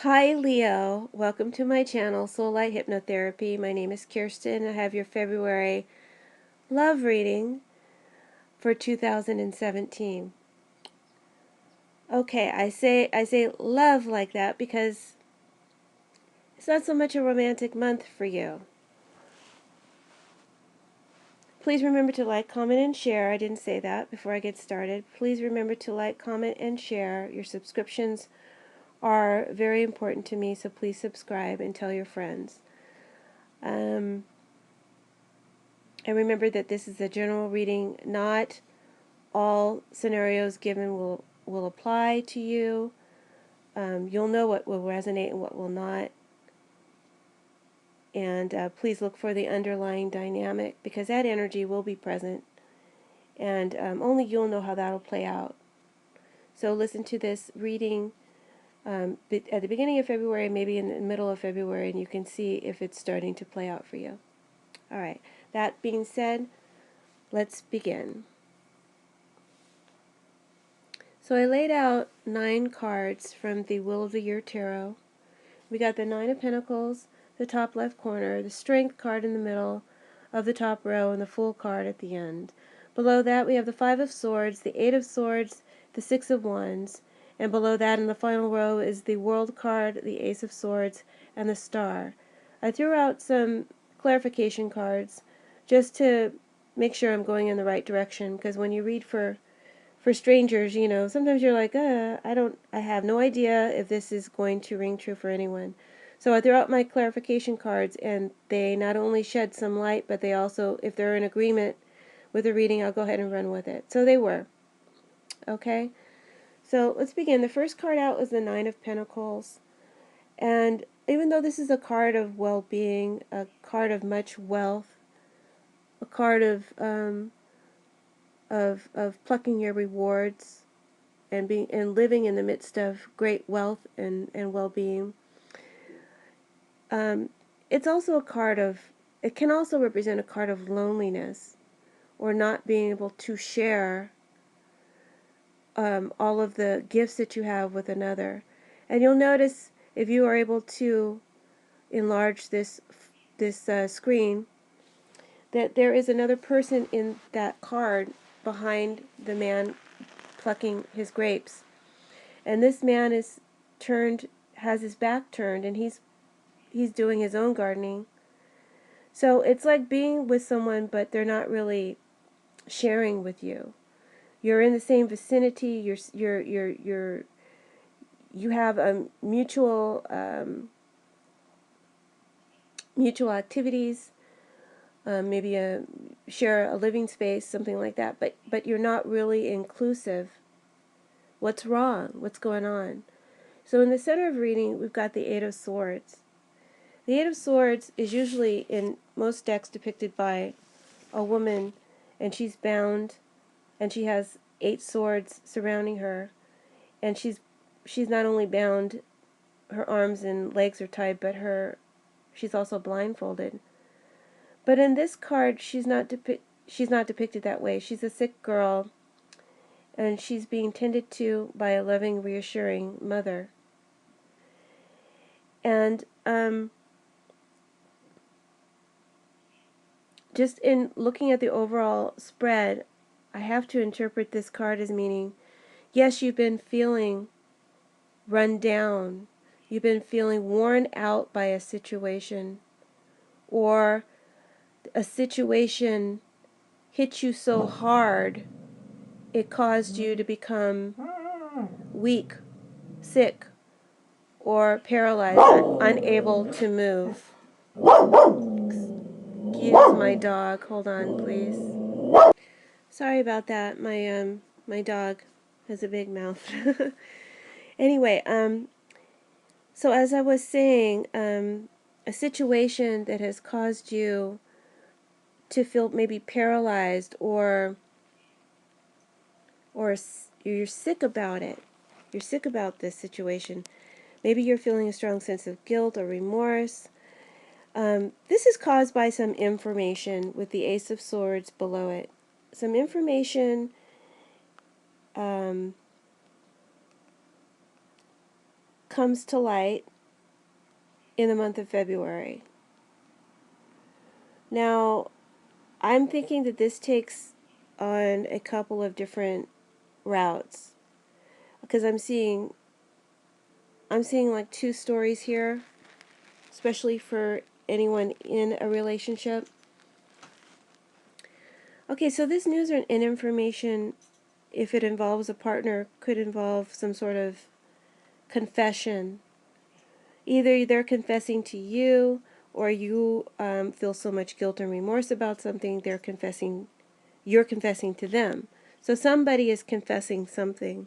Hi Leo, welcome to my channel, Soul Light Hypnotherapy. My name is Kirsten. I have your February love reading for 2017. Okay, I say love like that because it's not so much a romantic month for you. Please remember to like, comment, and share. I didn't say that before I get started. Please remember to like, comment, and share. Your subscriptions are very important to me, so please subscribe and tell your friends. And remember that this is a general reading. Not all scenarios given will apply to you. You'll know what will resonate and what will not. And please look for the underlying dynamic, because that energy will be present. And only you'll know how that'll play out. So listen to this reading at the beginning of February, maybe in the middle of February, and you can see if it's starting to play out for you. All right. That being said, let's begin. So I laid out 9 cards from the Wheel of the Year Tarot. We got the 9 of Pentacles, the top left corner, the Strength card in the middle of the top row, and the Fool card at the end. Below that we have the 5 of Swords, the 8 of Swords, the 6 of Wands, and below that in the final row is the World card, the Ace of Swords, and the Star. I threw out some clarification cards just to make sure I'm going in the right direction, because when you read for strangers, you know, sometimes you're like, I have no idea if this is going to ring true for anyone. So I threw out my clarification cards, and they not only shed some light, but they also, if they're in agreement with the reading, I'll go ahead and run with it. So they were. Okay? So let's begin. The first card out was the 9 of Pentacles. And even though this is a card of well-being, a card of much wealth, a card of plucking your rewards, and living in the midst of great wealth and well-being. It's also a card of, it can also represent a card of loneliness, or not being able to share all of the gifts that you have with another. And you'll notice, if you are able to enlarge this screen, that there is another person in that card behind the man plucking his grapes. And this man has his back turned, and he's doing his own gardening. So it's like being with someone, but they're not really sharing with you. You're in the same vicinity. You have a mutual activities. Maybe share a living space, something like that. But you're not really inclusive. What's wrong? What's going on? So in the center of reading, we've got the 8 of Swords. The 8 of Swords is usually in most decks depicted by a woman, and she's bound, and she has 8 swords surrounding her, and she's not only bound, her arms and legs are tied, but she's also blindfolded. But in this card, she's not depicted that way. She's a sick girl, and she's being tended to by a loving, reassuring mother. And just in looking at the overall spread, I have to interpret this card as meaning, yes, you've been feeling run down. You've been feeling worn out by a situation, or a situation hit you so hard it caused you to become weak, sick, or paralyzed, unable to move. Excuse my dog. Hold on, please. Sorry about that. My dog has a big mouth. Anyway, so as I was saying, a situation that has caused you to feel maybe paralyzed, or you're sick about it. You're sick about this situation. Maybe you're feeling a strong sense of guilt or remorse. This is caused by some information with the Ace of Swords below it. Some information comes to light, in the month of February. Now, I'm thinking that this takes on a couple of different routes, because I'm seeing like two stories here, especially for anyone in a relationship. Okay, so this news and information, if it involves a partner, could involve some sort of confession. Either they're confessing to you, or you feel so much guilt and remorse about something, you're confessing to them. So somebody is confessing something.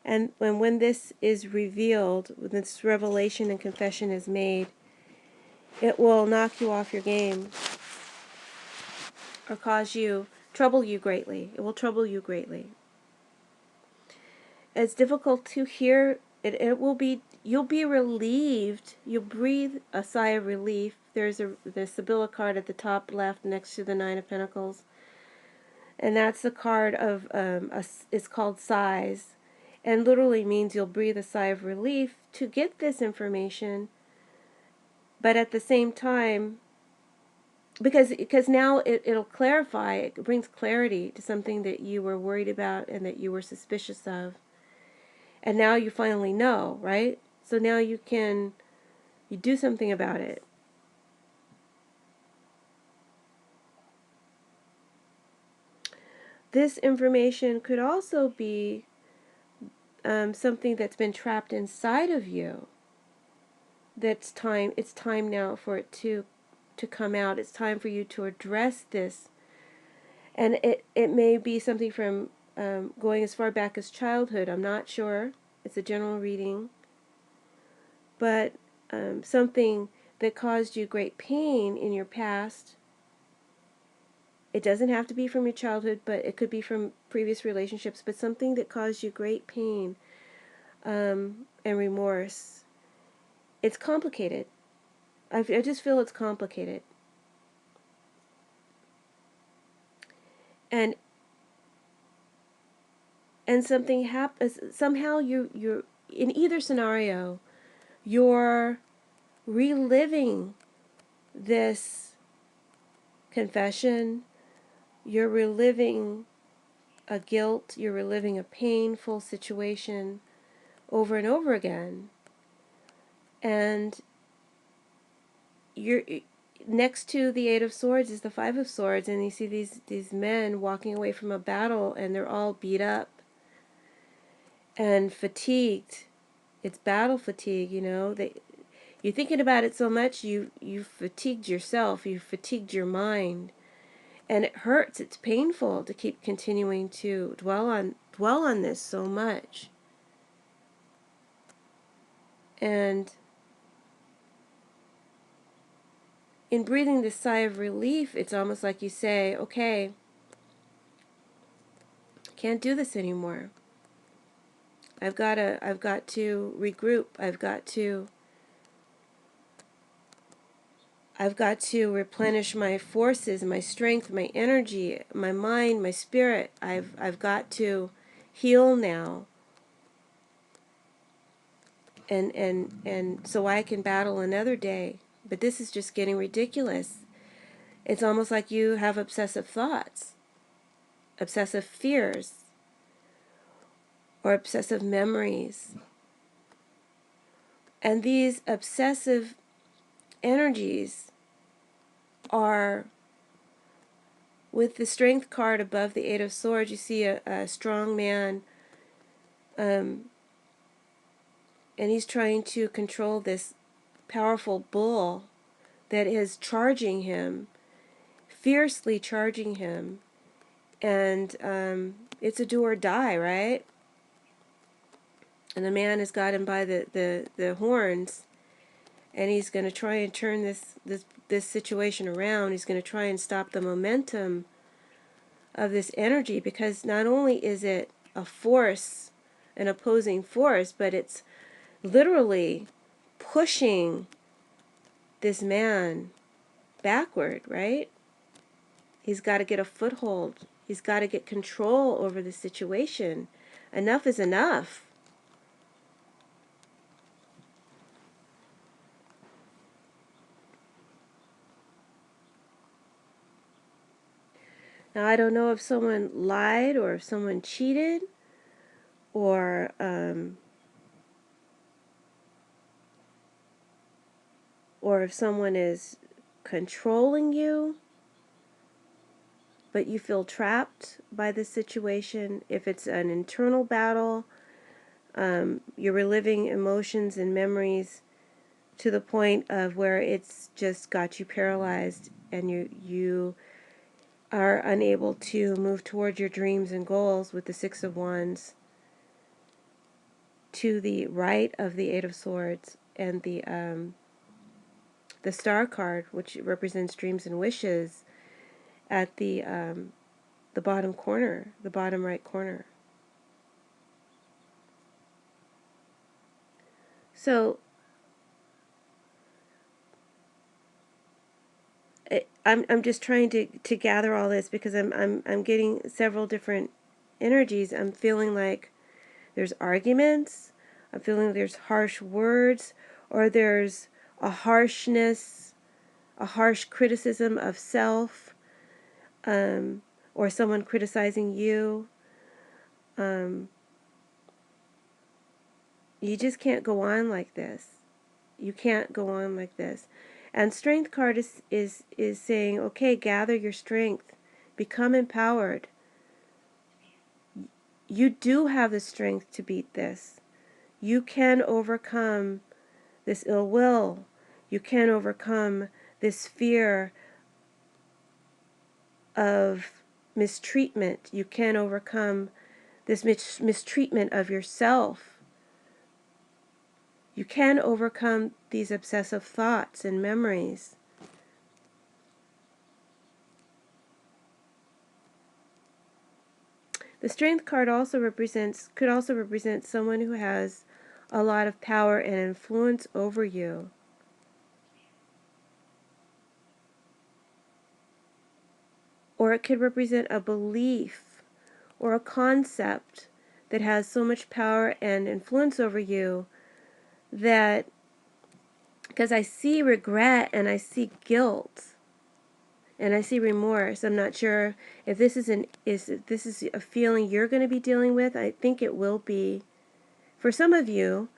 And when this is revealed, when this revelation and confession is made, it will knock you off your game or trouble you greatly. It will trouble you greatly. It's difficult to hear. You'll be relieved. You'll breathe a sigh of relief. There's the Sibylla card at the top left next to the Nine of Pentacles. And that's the card of, it's called sighs. And literally means you'll breathe a sigh of relief to get this information. But at the same time, because now it'll clarify, it brings clarity to something that you were worried about and that you were suspicious of. And now you finally know, right? So now you do something about it. This information could also be something that's been trapped inside of you. It's time now for it to come out. It's time for you to address this. And it may be something from going as far back as childhood. I'm not sure. It's a general reading. But something that caused you great pain in your past. It doesn't have to be from your childhood, but it could be from previous relationships, but something that caused you great pain and remorse. It's complicated. I just feel it's complicated. And something happens, somehow you're in either scenario, you're reliving this confession, you're reliving a guilt, you're reliving a painful situation over and over again. And you're next to the Eight of Swords is the Five of Swords, and you see these men walking away from a battle, and they're all beat up and fatigued. It's battle fatigue, you know. You're thinking about it so much, you fatigued yourself, you fatigued your mind, and it hurts. It's painful to keep continuing to dwell on this so much. And in breathing this sigh of relief, it's almost like you say, okay, I can't do this anymore. I've got to regroup. I've got to replenish my forces, my strength, my energy, my mind, my spirit. I've got to heal now. And so I can battle another day. But this is just getting ridiculous. It's almost like you have obsessive thoughts, obsessive fears, or obsessive memories. And these obsessive energies are, with the Strength card above the Eight of Swords, you see a strong man, and he's trying to control this powerful bull that is charging him, fiercely charging him, and it's a do or die, right? And the man has got him by the horns, and he's going to try and turn this situation around. He's going to try and stop the momentum of this energy, because not only is it a force, an opposing force, but it's literally pushing this man backward, right? He's got to get a foothold. He's got to get control over the situation. Enough is enough. Now, I don't know if someone lied or if someone cheated or if someone is controlling you, but you feel trapped by this situation. If it's an internal battle, you're reliving emotions and memories to the point of where it's just got you paralyzed and you are unable to move toward your dreams and goals with the Six of Wands to the right of the Eight of Swords and the Star card, which represents dreams and wishes, at the bottom corner, the bottom right corner. So I'm just trying to gather all this because I'm getting several different energies. I'm feeling like there's arguments. I'm feeling there's harsh words, or there's a harshness, a harsh criticism of self, or someone criticizing you. You just can't go on like this. You can't go on like this. And Strength card is saying, okay, gather your strength. Become empowered. You do have the strength to beat this. You can overcome this ill will. You can overcome this fear of mistreatment. You can overcome this mistreatment of yourself. You can overcome these obsessive thoughts and memories. The Strength card could also represent someone who has a lot of power and influence over you. Or it could represent a belief or a concept that has so much power and influence over you that, because I see regret and I see guilt and I see remorse. I'm not sure if this is a feeling you're going to be dealing with. I think it will be for some of you,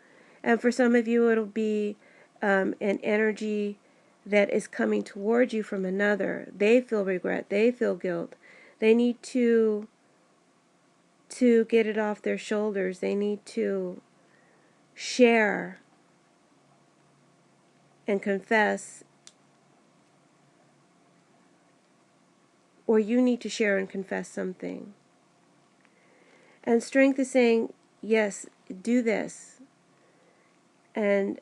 and for some of you it'll be an energy that is coming toward you from another. They feel regret. They feel guilt. They need to get it off their shoulders. They need to share and confess, or you need to share and confess something. And Strength is saying, yes, do this. And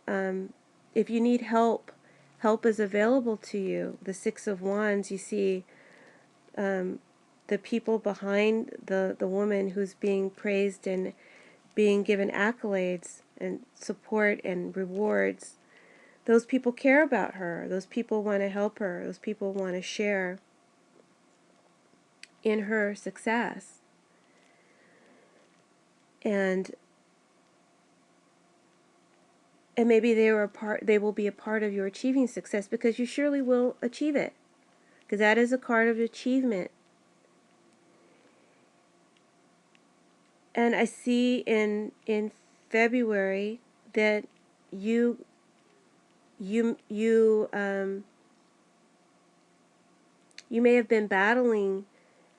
if you need help, help is available to you. The Six of Wands, you see the people behind the woman who's being praised and being given accolades and support and rewards. Those people care about her. Those people want to help her. Those people want to share in her success. And maybe they will be a part of your achieving success, because you surely will achieve it. Because that is a card of achievement. And I see in February that you may have been battling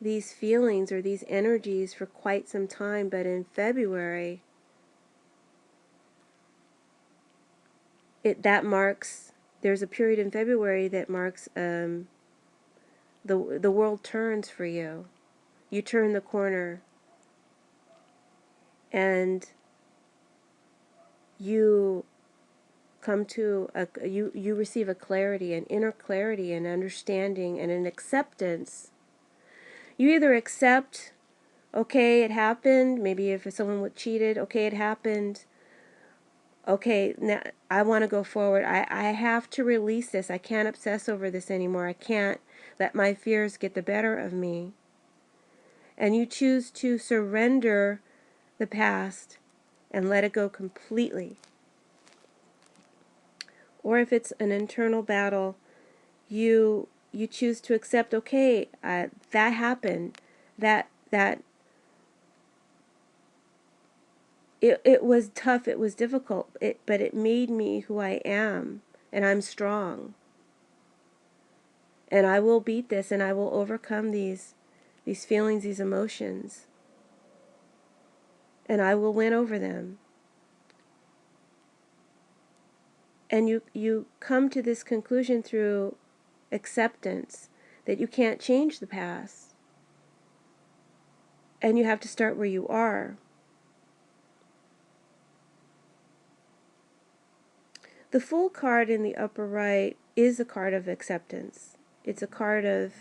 these feelings or these energies for quite some time, but in February, there's a period in February that marks the world turns for you. You turn the corner, and you come to you receive a clarity, an inner clarity, an understanding, and an acceptance. You either accept, okay, it happened. Maybe if someone cheated, okay, it happened. Okay, now I want to go forward. I have to release this. I can't obsess over this anymore. I can't let my fears get the better of me. And you choose to surrender the past and let it go completely. Or if it's an internal battle, you you choose to accept, okay, that happened, that it was tough, it was difficult, but it made me who I am, and I'm strong, and I will beat this, and I will overcome these feelings, these emotions, and I will win over them. And you come to this conclusion through acceptance that you can't change the past, and you have to start where you are. The Fool card in the upper right is a card of acceptance. It's a card of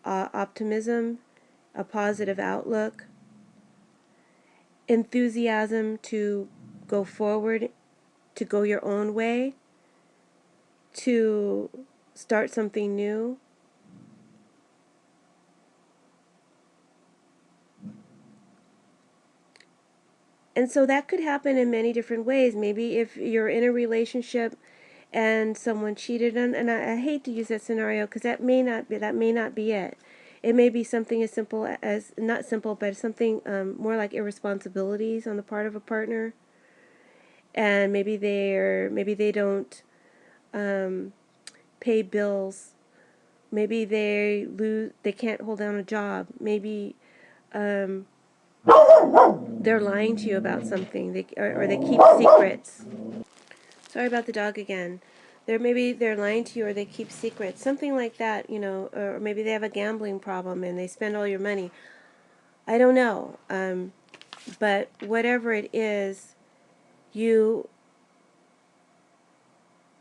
optimism, a positive outlook, enthusiasm to go forward, to go your own way, to start something new. And so that could happen in many different ways. Maybe if you're in a relationship and someone cheated on, and I hate to use that scenario because that may not be it. It may be something as simple as, not simple, but something more like irresponsibilities on the part of a partner, and maybe they don't pay bills. Maybe they can't hold down a job. Maybe they're lying to you about something, or they keep secrets. Sorry about the dog again. Maybe they're lying to you, or they keep secrets, something like that, or maybe they have a gambling problem and they spend all your money. I don't know, but whatever it is,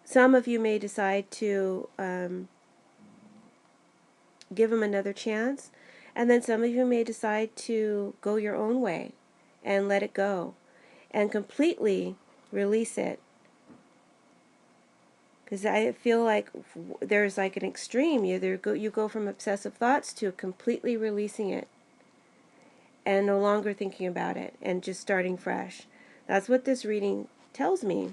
some of you may decide to give them another chance, and then some of you may decide to go your own way and let it go and completely release it. Because I feel like there's like an extreme. You go from obsessive thoughts to completely releasing it and no longer thinking about it and just starting fresh. That's what this reading tells me.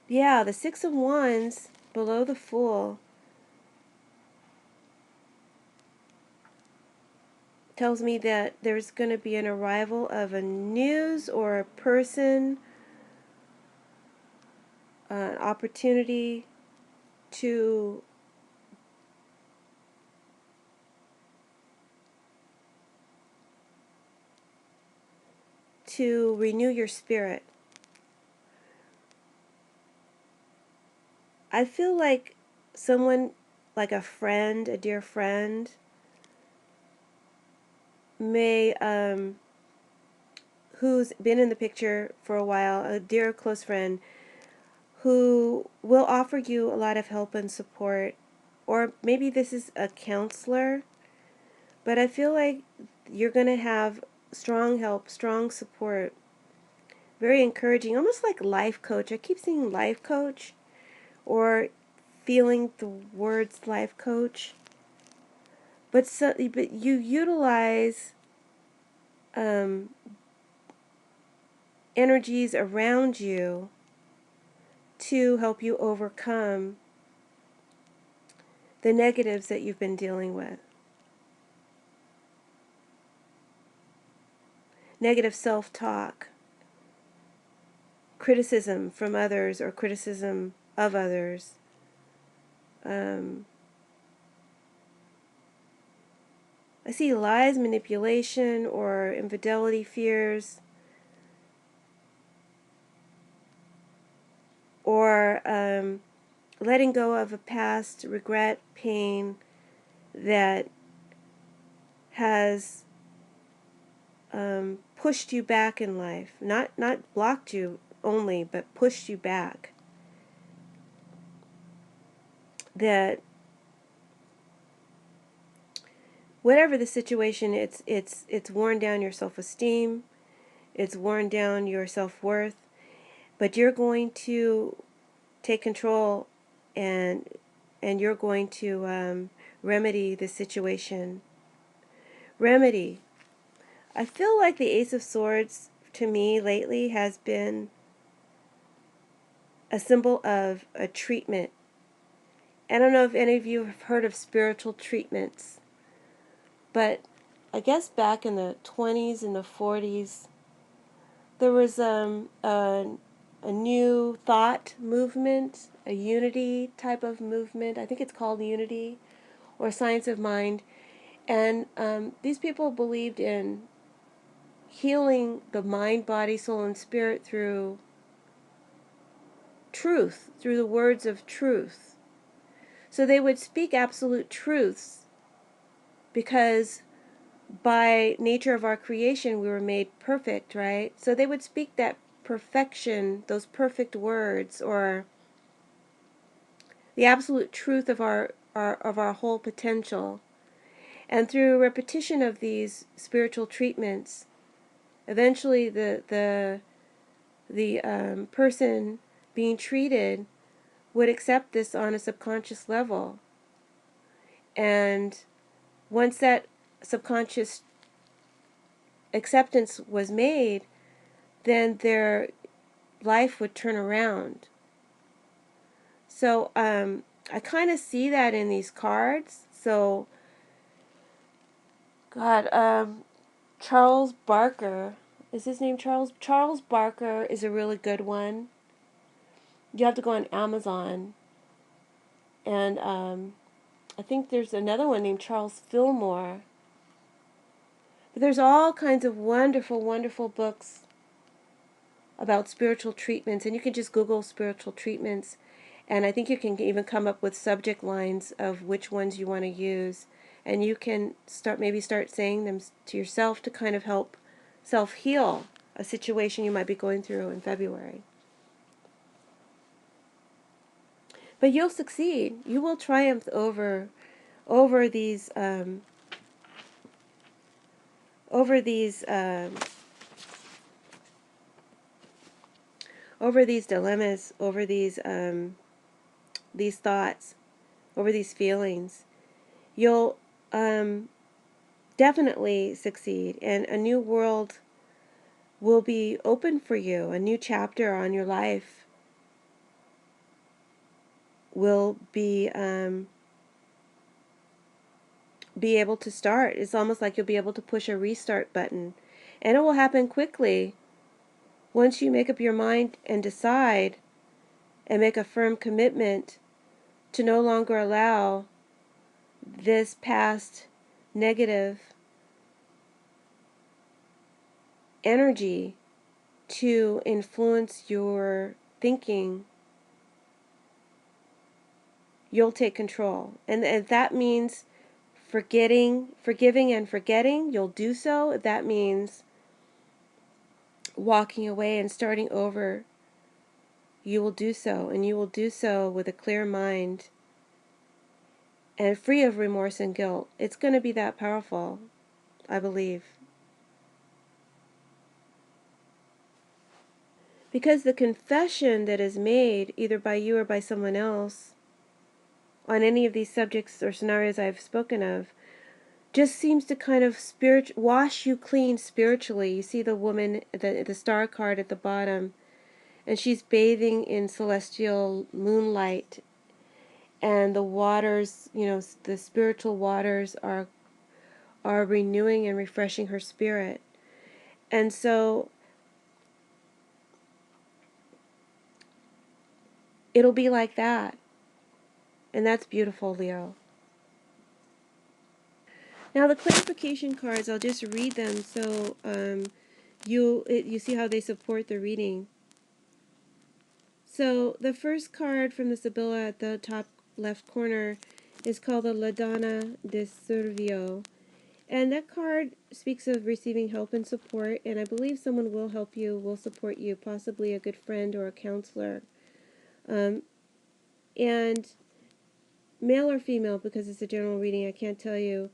Yeah, the Six of Wands below the Fool tells me that there's going to be an arrival of a news or a person, an opportunity to renew your spirit. I feel like someone, like a friend, a dear friend, may who's been in the picture for a while, a dear close friend, who will offer you a lot of help and support, or maybe this is a counselor, but I feel like you're going to have strong help, strong support, very encouraging, almost like life coach. I keep seeing life coach, or feeling the words life coach, but you utilize energies around you to help you overcome the negatives that you've been dealing with. Negative self-talk, criticism from others or criticism of others. I see lies, manipulation, or infidelity fears, or letting go of a past regret, pain that has pushed you back in life. Not blocked you only, but pushed you back. That whatever the situation, it's worn down your self-esteem, it's worn down your self-worth, but you're going to take control, and you're going to remedy the situation. Remedy. I feel like the Ace of Swords to me lately has been a symbol of a treatment. I don't know if any of you have heard of spiritual treatments, but I guess back in the 20s and the 40s, there was a new thought movement, a unity type of movement. I think it's called unity or science of mind. And these people believed in healing the mind, body, soul, and spirit through truth, through the words of truth. So they would speak absolute truths because by nature of our creation we were made perfect, right? So they would speak that perfection, those perfect words, or the absolute truth of our whole potential. And through repetition of these spiritual treatments, eventually the person being treated would accept this on a subconscious level. And once that subconscious acceptance was made, then their life would turn around. So I kind of see that in these cards. So, God, Charles Barker, is his name Charles? Charles Barker is a really good one. You have to go on Amazon. And I think there's another one named Charles Fillmore. But there's all kinds of wonderful, wonderful books about spiritual treatments. And you can just Google spiritual treatments. And I think you can even come up with subject lines of which ones you want to use. And you can start saying them to yourself to kind of help self-heal a situation you might be going through in February. But you'll succeed. You will triumph over these over these dilemmas, over these thoughts, over these feelings. You'll definitely succeed, and a new world will be open for you. A new chapter on your life will be able to start. It's almost like you'll be able to push a restart button, and it will happen quickly once you make up your mind and decide and make a firm commitment to no longer allow this past negative energy to influence your thinking. You'll take control. And if that means forgiving and forgetting, you'll do so. If that means walking away and starting over, you will do so. And you will do so with a clear mind and free of remorse and guilt. It's going to be that powerful, I believe. Because the confession that is made, either by you or by someone else, on any of these subjects or scenarios I've spoken of, just seems to kind of wash you clean spiritually. You see the woman, the star card at the bottom, and she's bathing in celestial moonlight, and the waters, the spiritual waters are renewing and refreshing her spirit. And so it'll be like that. And that's beautiful, Leo. Now the clarification cards, I'll just read them so you see how they support the reading. So the first card from the Sibylla at the top left corner is called the La Donna de Servio. And that card speaks of receiving help and support, and I believe someone will help you, will support you, possibly a good friend or a counselor. And male or female, because it's a general reading, I can't tell you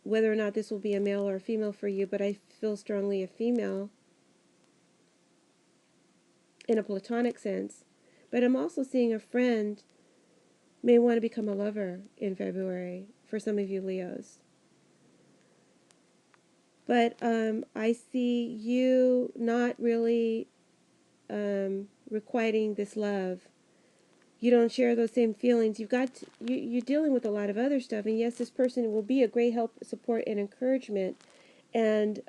whether or not this will be a male or a female for you, but I feel strongly a female in a platonic sense. But I'm also seeing a friend may want to become a lover in February for some of you Leos. But I see you not really requiting this love. You don't share those same feelings. You're dealing with a lot of other stuff, and yes, this person will be a great help, support, and encouragement, and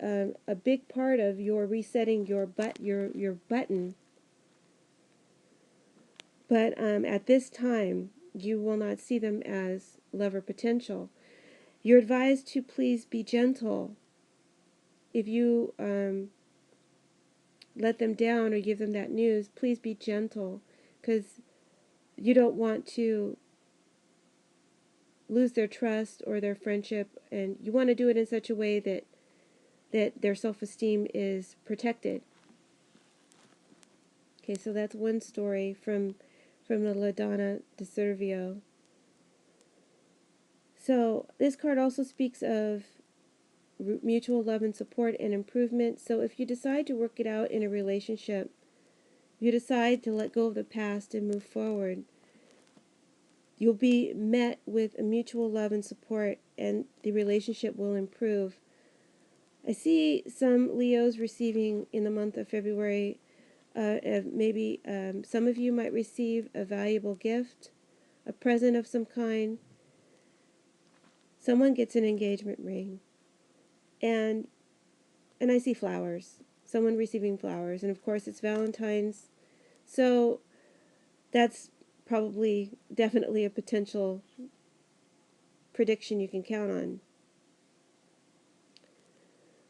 a big part of your resetting your button. But at this time, you will not see them as lover potential. You're advised to please be gentle. If you let them down or give them that news, please be gentle, because you don't want to lose their trust or their friendship, and you want to do it in such a way that their self-esteem is protected. Okay, so that's one story from the La Donna di Servio. So this card also speaks of mutual love and support and improvement. So if you decide to work it out in a relationship, you decide to let go of the past and move forward, you'll be met with a mutual love and support, and the relationship will improve. I see some Leos receiving in the month of February, maybe some of you might receive a valuable gift, a present of some kind. Someone gets an engagement ring, and I see flowers. Someone receiving flowers, and of course it's Valentine's, so that's probably definitely a potential prediction you can count on.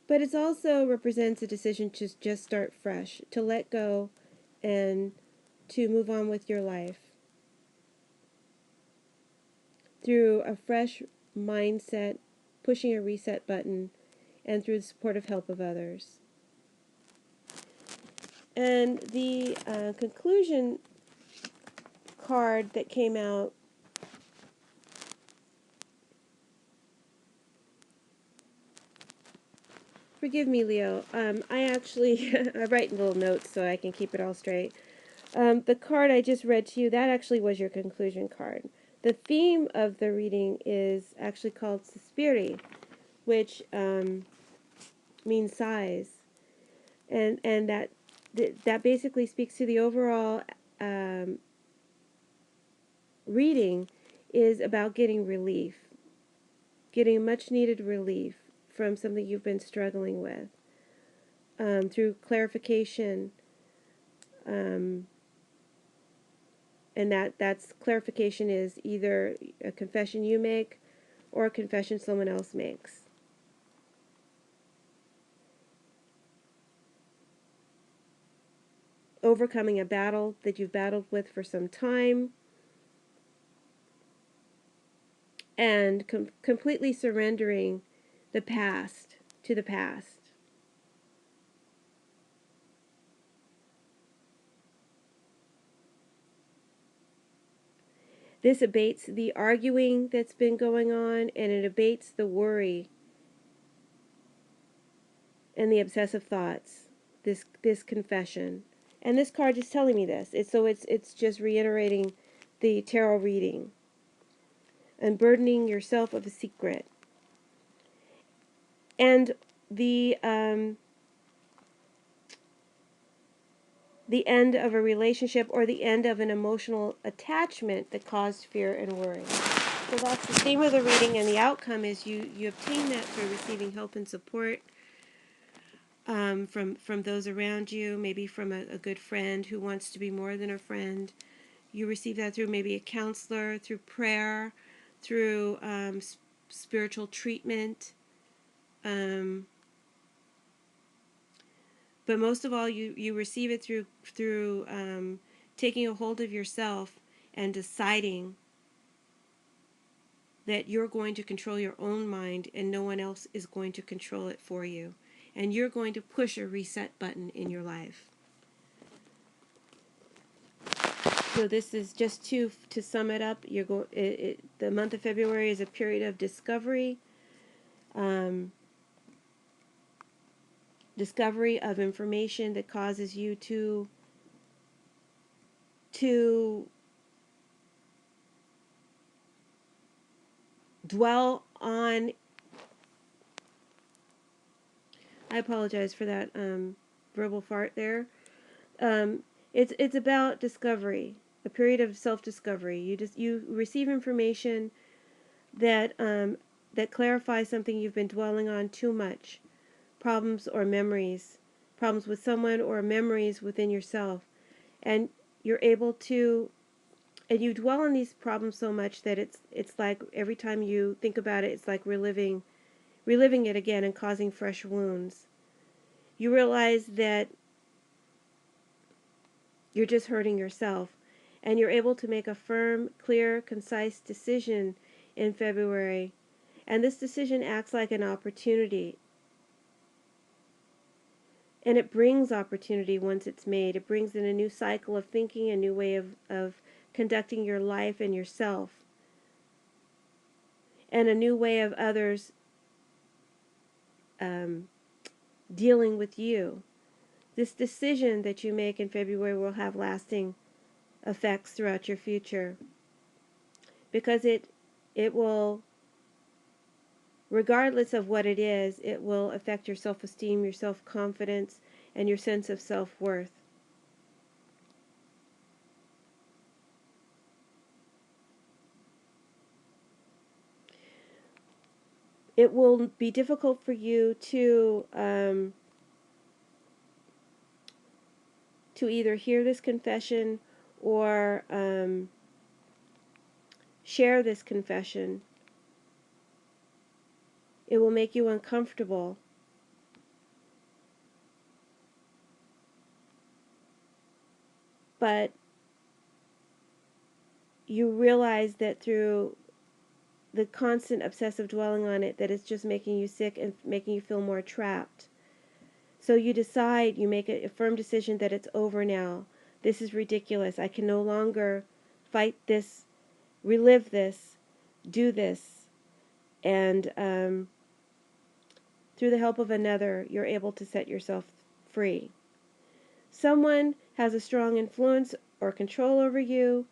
But it also represents a decision to just start fresh, to let go, and to move on with your life through a fresh mindset, pushing a reset button, and through the supportive help of others. And the conclusion card that came out, forgive me, Leo, I actually I write little notes so I can keep it all straight. The card I just read to you, that actually was your conclusion card. The theme of the reading is actually called Suspiri, which means sighs, and that basically speaks to the overall reading is about getting relief, getting much needed relief from something you've been struggling with, through clarification, and that's clarification is either a confession you make or a confession someone else makes. Overcoming a battle that you've battled with for some time, and completely surrendering the past to the past. This abates the arguing that's been going on, and it abates the worry and the obsessive thoughts. This confession, and this card is telling me this. It's just reiterating the tarot reading. Unburdening yourself of a secret, and the end of a relationship or the end of an emotional attachment that caused fear and worry. So that's the theme of the reading, and the outcome is you obtain that through receiving help and support from those around you, maybe from a good friend who wants to be more than a friend. You receive that through maybe a counselor, through prayer, through spiritual treatment. But most of all, you receive it through taking a hold of yourself and deciding that you're going to control your own mind and no one else is going to control it for you. And you're going to push a reset button in your life. So this is just to sum it up. The month of February is a period of discovery, discovery of information that causes you to dwell on I apologize for that verbal fart there. Um, it's about discovery, a period of self-discovery. You receive information that that clarifies something you've been dwelling on too much, problems or memories, problems with someone or memories within yourself, and you're able to, and you dwell on these problems so much that it's like every time you think about it, it's like reliving it again and causing fresh wounds. You realize that you're just hurting yourself, and you're able to make a firm, clear, concise decision in February. And this decision acts like an opportunity. And it brings opportunity once it's made. It brings in a new cycle of thinking, a new way of conducting your life and yourself, and a new way of others um, dealing with you. This decision that you make in February will have lasting effects throughout your future, because it will, regardless of what it is, it will affect your self-esteem, your self-confidence, and your sense of self-worth. It will be difficult for you to either hear this confession or share this confession. It will make you uncomfortable. But you realize that through the constant obsessive dwelling on it, that it's just making you sick and making you feel more trapped. So you decide, you make a firm decision that it's over now. This is ridiculous. I can no longer fight this, relive this, do this. And through the help of another, you're able to set yourself free. Someone has a strong influence or control over you,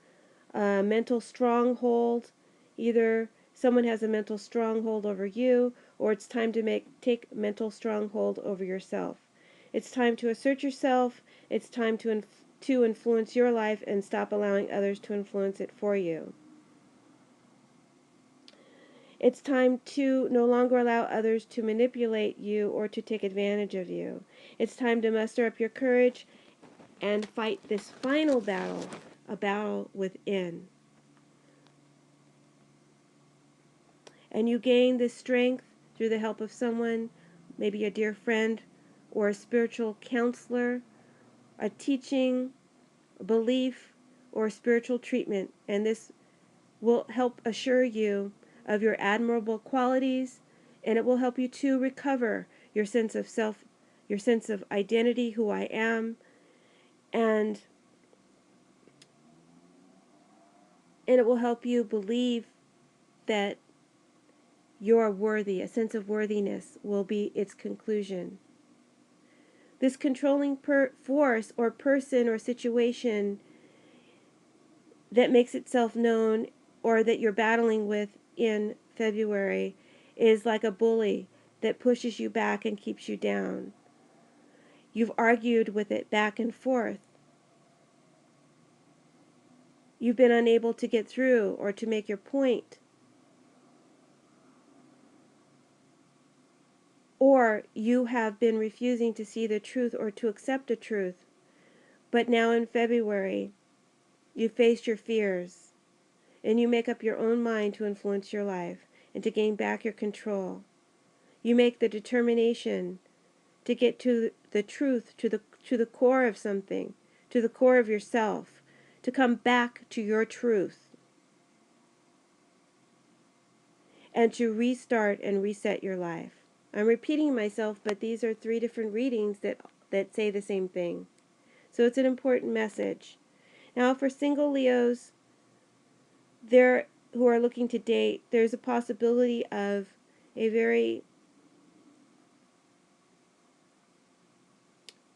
a mental stronghold. Either someone has a mental stronghold over you, or it's time to take mental stronghold over yourself. It's time to assert yourself. It's time to influence your life and stop allowing others to influence it for you. It's time to no longer allow others to manipulate you or to take advantage of you. It's time to muster up your courage and fight this final battle, a battle within. And you gain this strength through the help of someone, maybe a dear friend or a spiritual counselor, a teaching, a belief, or a spiritual treatment. And this will help assure you of your admirable qualities, and it will help you to recover your sense of self, your sense of identity, who I am, and it will help you believe that you're worthy. A sense of worthiness will be its conclusion. This controlling force or person or situation that makes itself known or that you're battling with in February is like a bully that pushes you back and keeps you down. You've argued with it back and forth. You've been unable to get through or to make your point. Or you have been refusing to see the truth or to accept a truth. But now in February, you face your fears and you make up your own mind to influence your life and to gain back your control. You make the determination to get to the truth, to the core of something, to the core of yourself, to come back to your truth, and to restart and reset your life. I'm repeating myself, but these are 3 different readings that say the same thing. So it's an important message. Now, for single Leos who are looking to date, there's a possibility of a very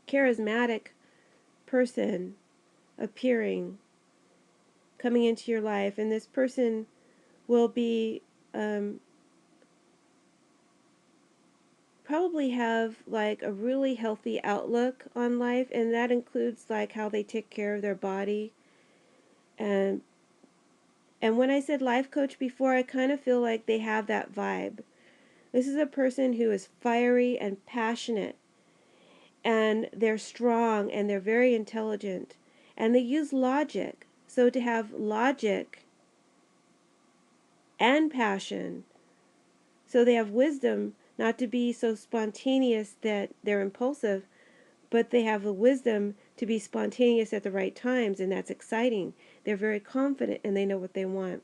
charismatic person appearing, coming into your life, and this person will be probably have like a really healthy outlook on life, and that includes like how they take care of their body. And and when I said life coach before, I kind of feel like they have that vibe. This is a person who is fiery and passionate, and they're strong, and they're very intelligent, and they use logic. So to have logic and passion, so they have wisdom not to be so spontaneous that they're impulsive, but they have the wisdom to be spontaneous at the right times, and that's exciting. They're very confident, and they know what they want.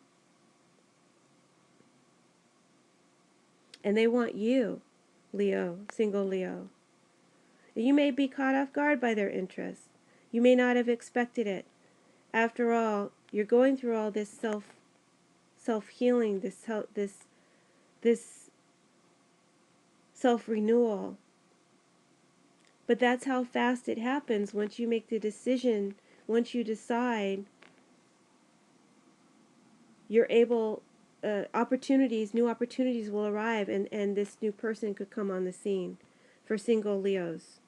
And they want you, Leo, single Leo. You may be caught off guard by their interest. You may not have expected it. After all, you're going through all this self-healing, this self-renewal. But that's how fast it happens once you make the decision, once you decide, you're able, new opportunities will arrive, and this new person could come on the scene for single Leos.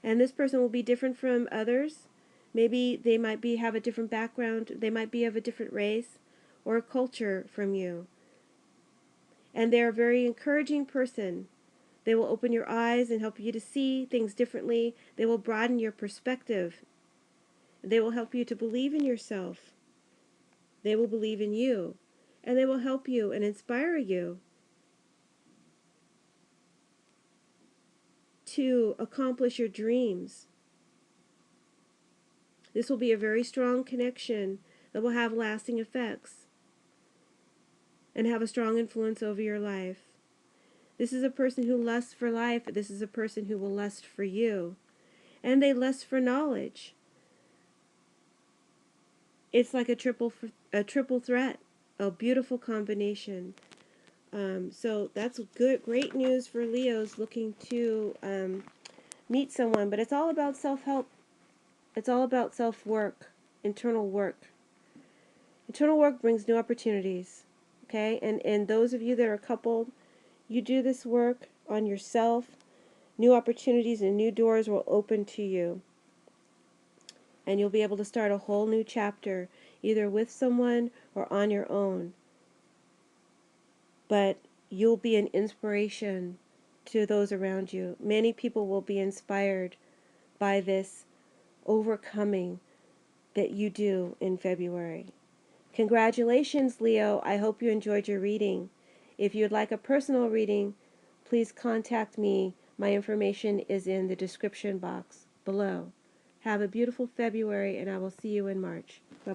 And this person will be different from others. Maybe they might have a different background, they might be of a different race or culture from you. And they're a very encouraging person. They will open your eyes and help you to see things differently. They will broaden your perspective. They will help you to believe in yourself. They will believe in you. And they will help you and inspire you to accomplish your dreams. This will be a very strong connection that will have lasting effects and have a strong influence over your life. This is a person who lusts for life. This is a person who will lust for you. And they lust for knowledge. It's like a triple threat, a beautiful combination. So that's great news for Leos looking to meet someone. But it's all about self-help. It's all about self-work, internal work. Internal work brings new opportunities. Okay? And those of you that are coupled, you do this work on yourself, new opportunities and new doors will open to you. And you'll be able to start a whole new chapter, either with someone or on your own. But you'll be an inspiration to those around you. Many people will be inspired by this overcoming that you do in February. Congratulations, Leo. I hope you enjoyed your reading. If you'd like a personal reading, please contact me. My information is in the description box below. Have a beautiful February, and I will see you in March. Bye-bye.